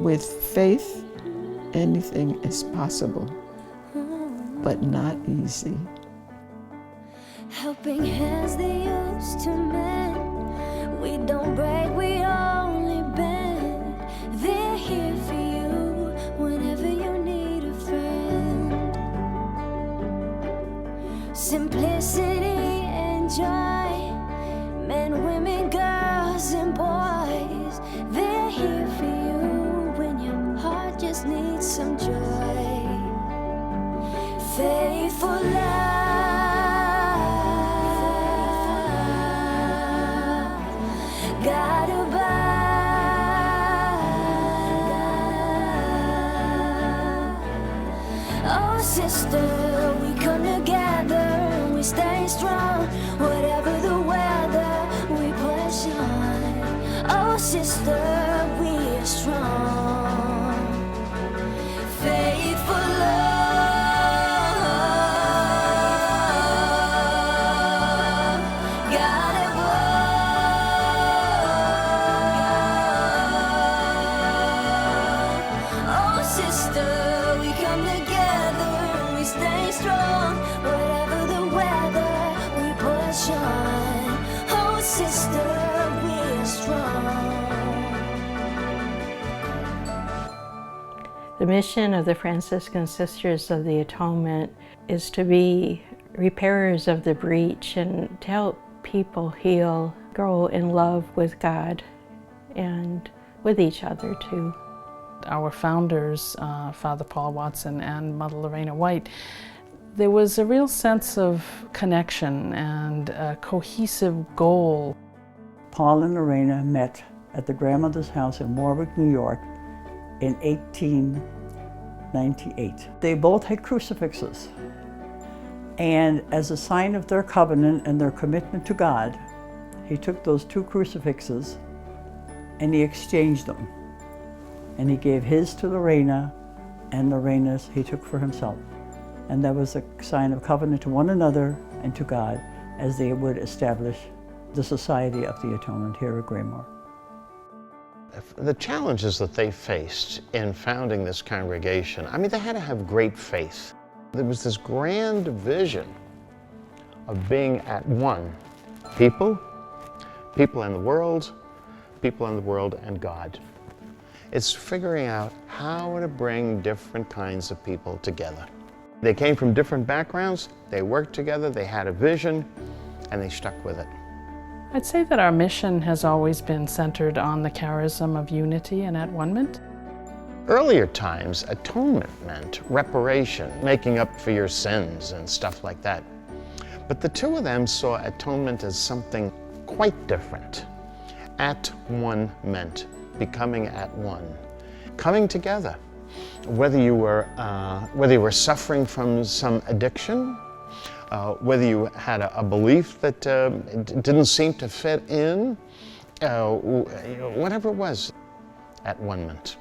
With faith, anything is possible, but not easy. Helping hands they used to mend. We don't break, we only bend. They're here for you whenever you need a friend. Simplicity and joy, men, women, girls, and boys. They're here for you when your heart just needs some joy. Faithful love. God above. Oh, sister, we come together and we stay strong. Whatever the weather, we push on. Oh, sister, we are strong. Faithful love. The mission of the Franciscan Sisters of the Atonement is to be repairers of the breach and to help people heal, grow in love with God and with each other too. Our founders, Father Paul Watson and Mother Lorena White, there was a real sense of connection and a cohesive goal. Paul and Lorena met at the grandmother's house in Warwick, New York in 1898. They both had crucifixes, and as a sign of their covenant and their commitment to God, he took those two crucifixes and he exchanged them. And he gave his to Lorena, and Lorena's he took for himself. And that was a sign of covenant to one another and to God as they would establish the Society of the Atonement here at Graymoor. The challenges that they faced in founding this congregation, I mean, they had to have great faith. There was this grand vision of being at one. People in the world, people in the world and God. It's figuring out how to bring different kinds of people together. They came from different backgrounds, they worked together, they had a vision, and they stuck with it. I'd say that our mission has always been centered on the charism of unity and at-one-ment. Earlier times, atonement meant reparation, making up for your sins and stuff like that. But the two of them saw atonement as something quite different. At one meant becoming at one, coming together. Whether you were suffering from some addiction, whether you had a belief that didn't seem to fit in, whatever it was, at one meant.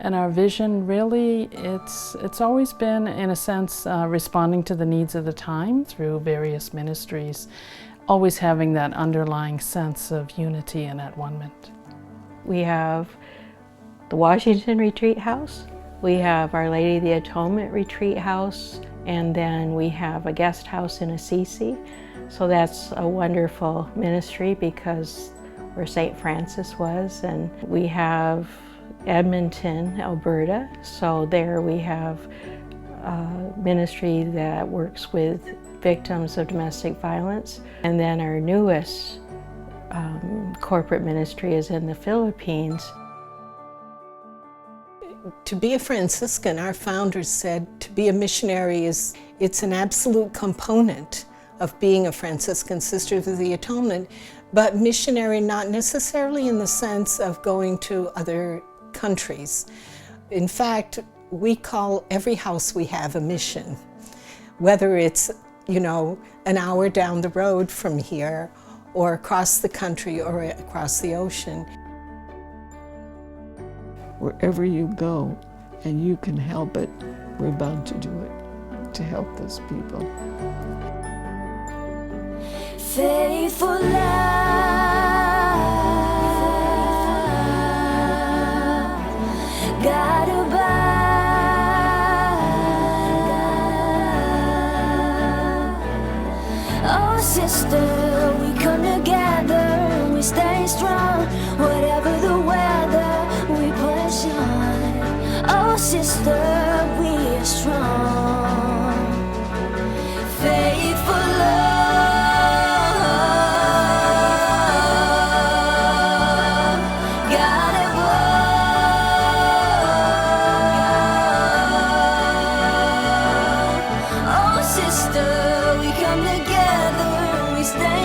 And our vision really, it's always been, in a sense, responding to the needs of the time through various ministries, always having that underlying sense of unity and at-one-ment. We have the Washington Retreat House, we have Our Lady of the Atonement Retreat House, and then we have a guest house in Assisi. So that's a wonderful ministry because where St. Francis was. And we have Edmonton, Alberta. So there we have a ministry that works with victims of domestic violence. And then our newest corporate ministry is in the Philippines. To be a Franciscan, our founders said, to be a missionary it's an absolute component of being a Franciscan Sister of the Atonement, but missionary not necessarily in the sense of going to other countries. In fact, we call every house we have a mission, whether it's, an hour down the road from here, or across the country, or across the ocean. Wherever you go and you can help it, we're bound to do it, to help those people. Faithful love. Oh sister, we come together and we stay strong. Whatever the weather, we push on. Oh sister, we are strong. Faithful love, God at work. Oh sister, we come together and we stay